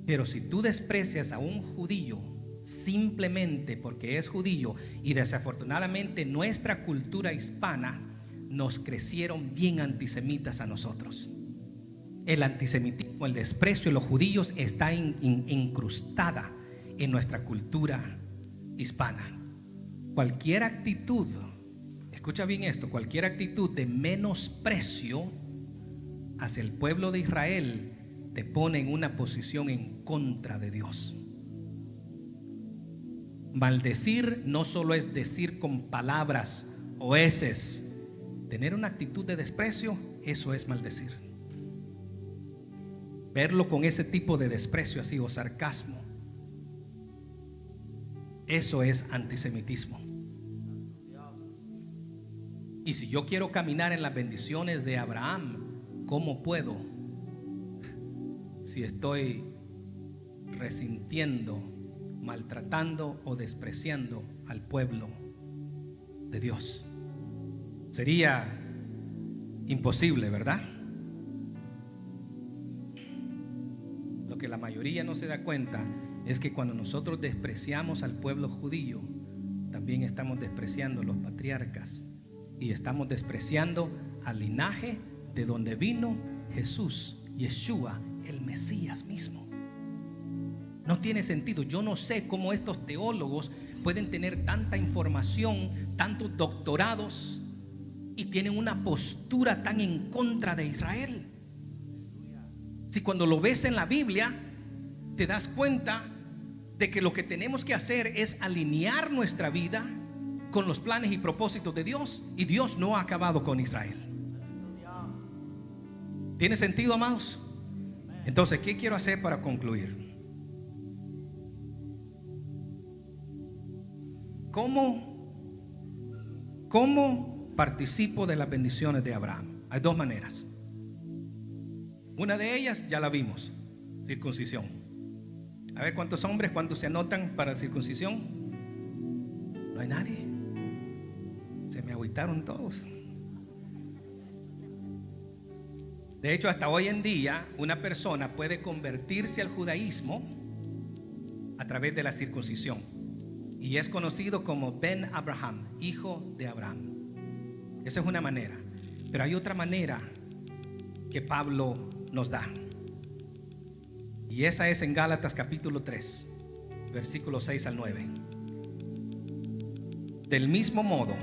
Pero si tú desprecias a un judío, simplemente porque es judío, y desafortunadamente nuestra cultura hispana nos crecieron bien antisemitas a nosotros. El antisemitismo, el desprecio de los judíos está incrustada en nuestra cultura hispana. Cualquier actitud, escucha bien esto, cualquier actitud de menosprecio hacia el pueblo de Israel te pone en una posición en contra de Dios. Maldecir no solo es decir con palabras o heces. Tener una actitud de desprecio, eso es maldecir. Verlo con ese tipo de desprecio así o sarcasmo, eso es antisemitismo. Y si yo quiero caminar en las bendiciones de Abraham, ¿cómo puedo si estoy resintiendo, maltratando o despreciando al pueblo de Dios? Sería imposible, ¿verdad? Lo que la mayoría no se da cuenta es que cuando nosotros despreciamos al pueblo judío, también estamos despreciando a los patriarcas y estamos despreciando al linaje de donde vino Jesús, Yeshua, el Mesías mismo. No tiene sentido. Yo no sé cómo estos teólogos pueden tener tanta información, tantos doctorados, y tienen una postura tan en contra de Israel. Si cuando lo ves en la Biblia te das cuenta de que lo que tenemos que hacer es alinear nuestra vida con los planes y propósitos de Dios, y Dios no ha acabado con Israel. ¿Tiene sentido, amados? Entonces, ¿qué quiero hacer para concluir? ¿Cómo participo de las bendiciones de Abraham? Hay dos maneras. Una de ellas ya la vimos: circuncisión. A ver, ¿cuántos hombres, cuántos se anotan para circuncisión? No hay nadie. Se me agüitaron todos. De hecho, hasta hoy en día una persona puede convertirse al judaísmo a través de la circuncisión, y es conocido como Ben Abraham, hijo de Abraham. Esa es una manera. Pero hay otra manera que Pablo nos da, y esa es en Gálatas capítulo 3, versículos 6 al 9. Del mismo modo,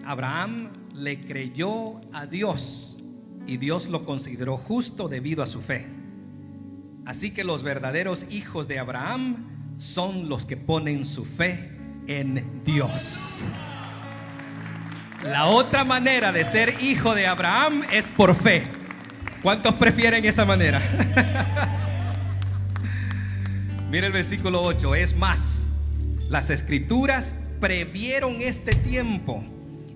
Abraham le creyó a Dios, y Dios lo consideró justo debido a su fe. Así que los verdaderos hijos de Abraham son los que ponen su fe en Dios. La otra manera de ser hijo de Abraham es por fe. ¿Cuántos prefieren esa manera? Mira el versículo 8. Es más, las escrituras previeron este tiempo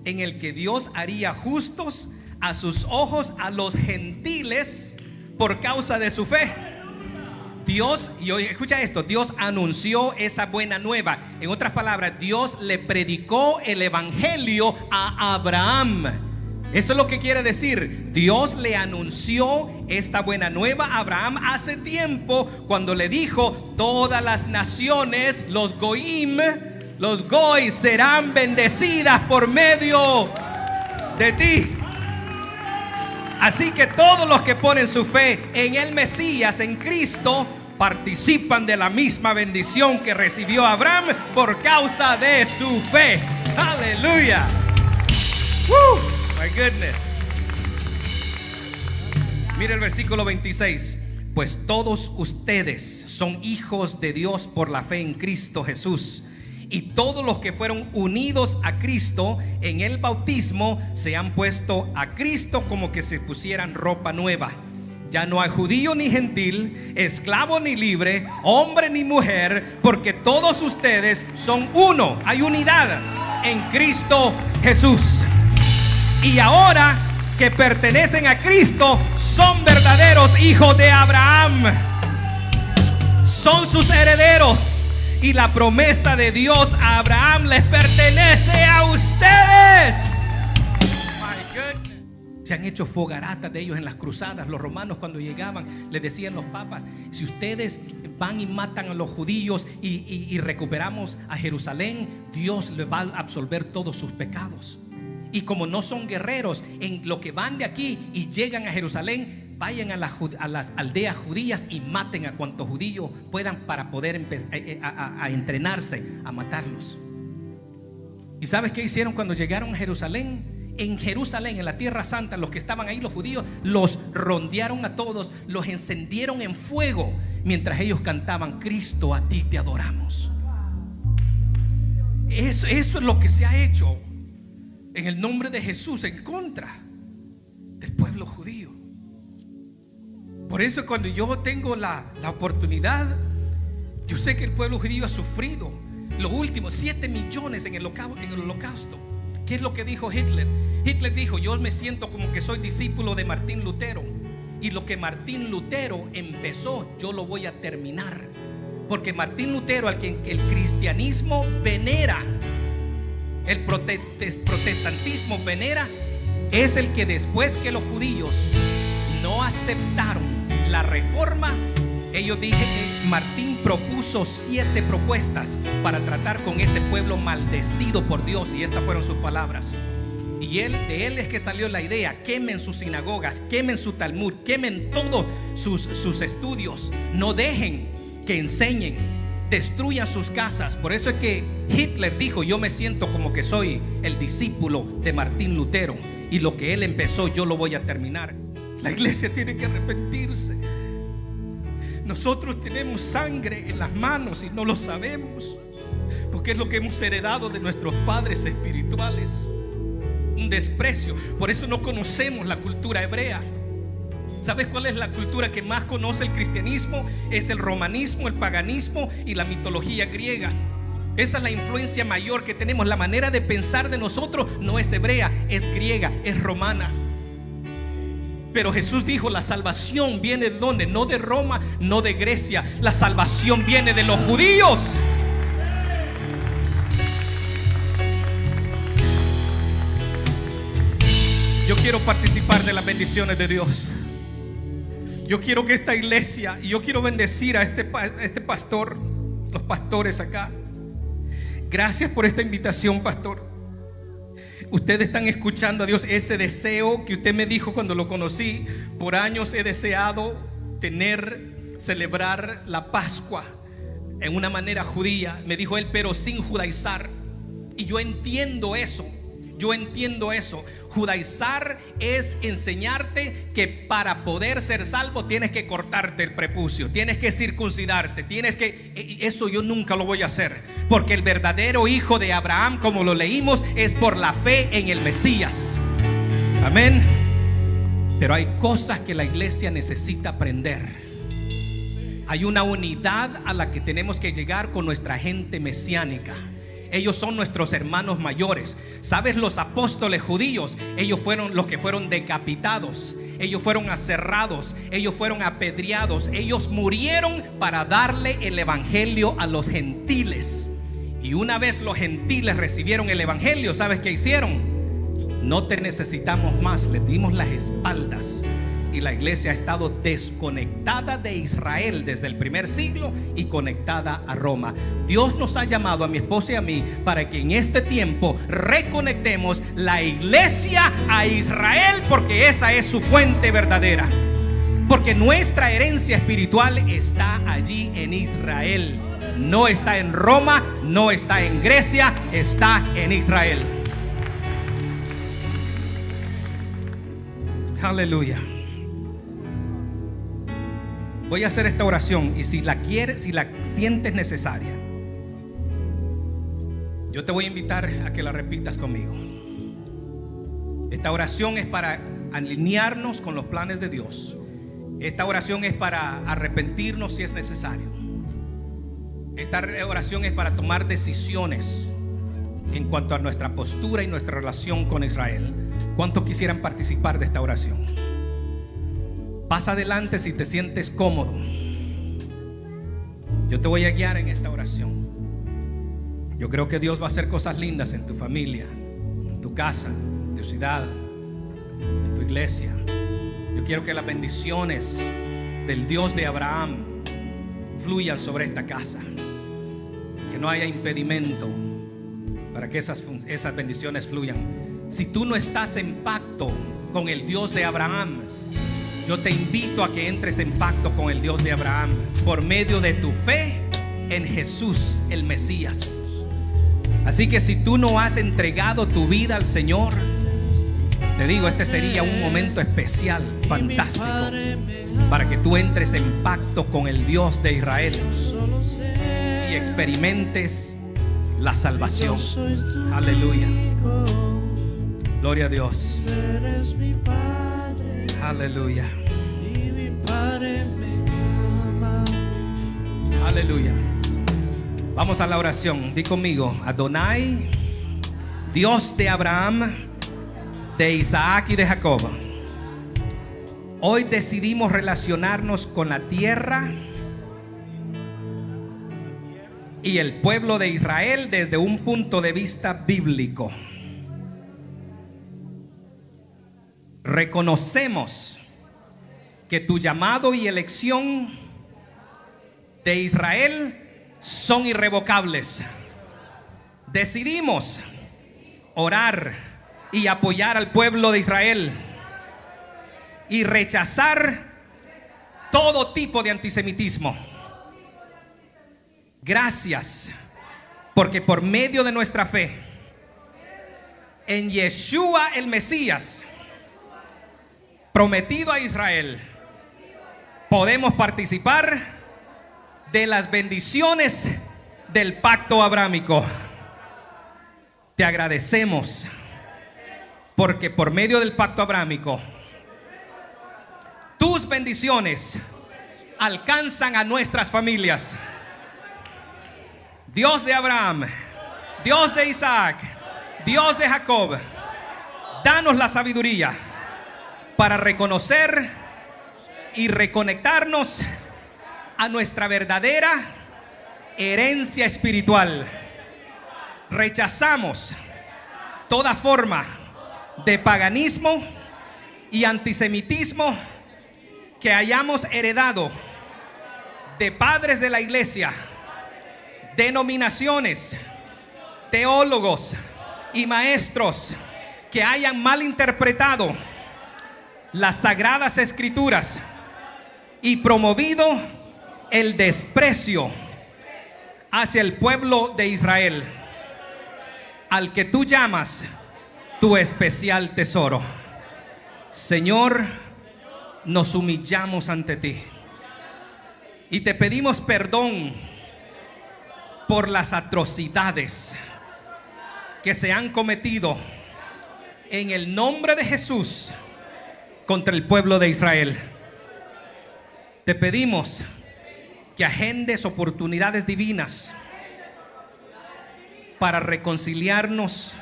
en el que Dios haría justos a sus ojos a los gentiles por causa de su fe. Dios, y hoy escucha esto, Dios anunció esa buena nueva. En otras palabras, Dios le predicó el evangelio a Abraham. Eso es lo que quiere decir. Dios le anunció esta buena nueva a Abraham hace tiempo, cuando le dijo: todas las naciones, los goim, los goy, serán bendecidas por medio de ti. Así que todos los que ponen su fe en el Mesías, en Cristo, participan de la misma bendición que recibió Abraham por causa de su fe. Aleluya. My goodness. Mira el versículo 26. Pues todos ustedes son hijos de Dios por la fe en Cristo Jesús. Y todos los que fueron unidos a Cristo en el bautismo se han puesto a Cristo como que se pusieran ropa nueva. Ya no hay judío ni gentil, esclavo ni libre, hombre ni mujer, porque todos ustedes son uno. Hay unidad en Cristo Jesús. Y ahora que pertenecen a Cristo, son verdaderos hijos de Abraham. Son sus herederos. Y la promesa de Dios a Abraham les pertenece a ustedes. My goodness. Se han hecho fogaratas de ellos en las cruzadas. Los romanos, cuando llegaban, les decían los papas: si ustedes van y matan a los judíos y recuperamos a Jerusalén, Dios les va a absolver todos sus pecados. Y como no son guerreros, en lo que van de aquí y llegan a Jerusalén, vayan a las aldeas judías y maten a cuantos judíos puedan para poder empezar a entrenarse a matarlos. ¿Y sabes qué hicieron cuando llegaron a Jerusalén? En Jerusalén, en la Tierra Santa, los que estaban ahí, los judíos, los rondearon a todos, los encendieron en fuego mientras ellos cantaban: Cristo, a ti te adoramos. Eso es lo que se ha hecho en el nombre de Jesús en contra del pueblo judío. Por eso, cuando yo tengo la oportunidad, yo sé que el pueblo judío ha sufrido los últimos 7 millones en el holocausto. ¿Qué es lo que dijo Hitler? Hitler dijo: yo me siento como que soy discípulo de Martín Lutero, y lo que Martín Lutero empezó, yo lo voy a terminar. Porque Martín Lutero, al que el cristianismo venera, el protestantismo venera, es el que después que los judíos no aceptaron la reforma, Martín propuso 7 propuestas para tratar con ese pueblo maldecido por Dios, y estas fueron sus palabras. Y de él es que salió la idea: quemen sus sinagogas, quemen su Talmud, quemen todos sus estudios, no dejen que enseñen, destruyan sus casas. Por eso es que Hitler dijo: yo me siento como que soy el discípulo de Martín Lutero, y lo que él empezó yo lo voy a terminar. La iglesia tiene que arrepentirse. Nosotros tenemos sangre en las manos y no lo sabemos, porque es lo que hemos heredado de nuestros padres espirituales. Un desprecio. Por eso no conocemos la cultura hebrea. ¿Sabes cuál es la cultura que más conoce el cristianismo? Es el romanismo, el paganismo y la mitología griega. Esa es la influencia mayor que tenemos. La manera de pensar de nosotros no es hebrea, es griega, es romana. Pero Jesús dijo: la salvación viene de ¿dónde? No de Roma, no de Grecia. La salvación viene de los judíos. Yo quiero participar de las bendiciones de Dios. Yo quiero que esta iglesia, y yo quiero bendecir a este pastor, los pastores acá. Gracias por esta invitación, pastor. Ustedes están escuchando a Dios. Ese deseo que usted me dijo cuando lo conocí: por años he deseado celebrar la Pascua en una manera judía, me dijo él, pero sin judaizar. Y yo entiendo eso. Judaizar es enseñarte que para poder ser salvo tienes que cortarte el prepucio, tienes que circuncidarte, eso yo nunca lo voy a hacer, porque el verdadero hijo de Abraham, como lo leímos, es por la fe en el Mesías. Amén. Pero hay cosas que la iglesia necesita aprender. Hay una unidad a la que tenemos que llegar con nuestra gente mesiánica. Ellos son nuestros hermanos mayores. ¿Sabes? Los apóstoles judíos, ellos fueron los que fueron decapitados, ellos fueron aserrados, ellos fueron apedreados, ellos murieron para darle el evangelio a los gentiles. Y una vez los gentiles recibieron el evangelio, ¿sabes qué hicieron? No te necesitamos más, les dimos las espaldas. Y la iglesia ha estado desconectada de Israel desde el primer siglo y conectada a Roma. Dios nos ha llamado a mi esposa y a mí para que en este tiempo reconectemos la iglesia a Israel, porque esa es su fuente verdadera. Porque nuestra herencia espiritual está allí en Israel. No está en Roma, no está en Grecia, está en Israel. Aleluya. Voy a hacer esta oración, y si la sientes necesaria, yo te voy a invitar a que la repitas conmigo. Esta oración es para alinearnos con los planes de Dios. Esta oración es para arrepentirnos si es necesario. Esta oración es para tomar decisiones en cuanto a nuestra postura y nuestra relación con Israel. ¿Cuántos quisieran participar de esta oración? Pasa adelante si te sientes cómodo. Yo te voy a guiar en esta oración. Yo creo que Dios va a hacer cosas lindas en tu familia, en tu casa, en tu ciudad. en tu iglesia. Yo quiero que las bendiciones del Dios de Abraham fluyan sobre esta casa. Que no haya impedimento para que esas bendiciones fluyan. Si tú no estás en pacto con el Dios de Abraham, yo te invito a que entres en pacto con el Dios de Abraham por medio de tu fe en Jesús, el Mesías. Así que si tú no has entregado tu vida al Señor, te digo, este sería un momento especial, fantástico, para que tú entres en pacto con el Dios de Israel y experimentes la salvación. Aleluya. Gloria a Dios. Aleluya. Aleluya. Vamos a la oración. Di conmigo: Adonai, Dios de Abraham, de Isaac y de Jacob. Hoy decidimos relacionarnos con la tierra y el pueblo de Israel desde un punto de vista bíblico. Reconocemos que tu llamado y elección de Israel son irrevocables. Decidimos orar y apoyar al pueblo de Israel y rechazar todo tipo de antisemitismo. Gracias, porque por medio de nuestra fe en Yeshua el Mesías, prometido a Israel, podemos participar de las bendiciones del pacto abrámico. Te agradecemos porque por medio del pacto abrámico tus bendiciones alcanzan a nuestras familias. Dios de Abraham, Dios de Isaac, Dios de Jacob, danos la sabiduría para reconocer y reconectarnos a nuestra verdadera herencia espiritual. Rechazamos toda forma de paganismo y antisemitismo que hayamos heredado de padres de la iglesia, denominaciones, teólogos y maestros que hayan malinterpretado las sagradas escrituras y promovido el desprecio hacia el pueblo de Israel, al que tú llamas tu especial tesoro. Señor, nos humillamos ante ti y te pedimos perdón por las atrocidades que se han cometido en el nombre de Jesús contra el pueblo de Israel. Te pedimos que agendes oportunidades divinas para reconciliarnos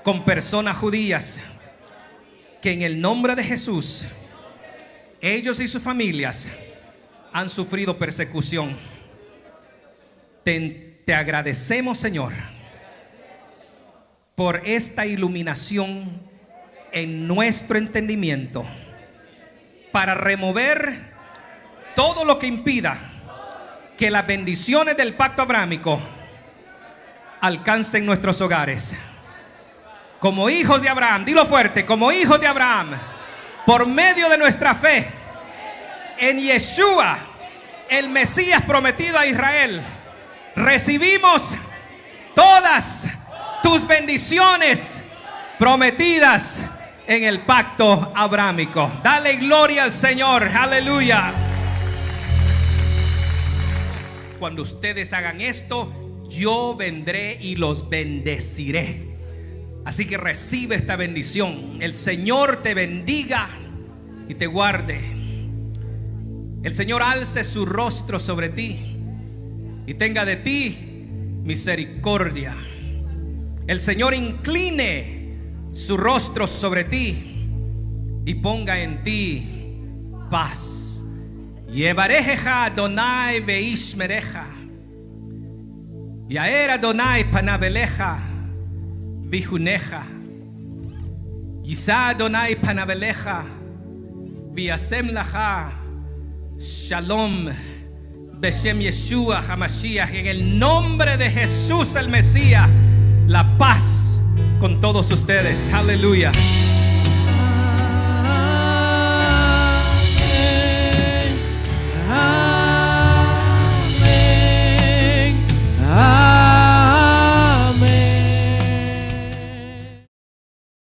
con personas judías que en el nombre de Jesús, ellos y sus familias han sufrido persecución. Te agradecemos, Señor, por esta iluminación en nuestro entendimiento para remover todo lo que impida que las bendiciones del pacto abrámico alcancen nuestros hogares. Como hijos de Abraham, dilo fuerte, como hijos de Abraham, por medio de nuestra fe en Yeshua, el Mesías prometido a Israel, recibimos todas tus bendiciones prometidas en el pacto abrámico. Dale gloria al Señor, aleluya. Cuando ustedes hagan esto, yo vendré y los bendeciré. Así que recibe esta bendición. El Señor te bendiga y te guarde. El Señor alce su rostro sobre ti y tenga de ti misericordia. El Señor incline su rostro sobre ti y ponga en ti paz. Yevarejeja Adonai veishmereja, Yaer Adonai panaveleja vijuneja. Yisa Adonai panaveleja, viasem lacha, shalom, beshem Yeshua HaMashiach. En el nombre de Jesús el Mesías, la paz con todos ustedes. Aleluya.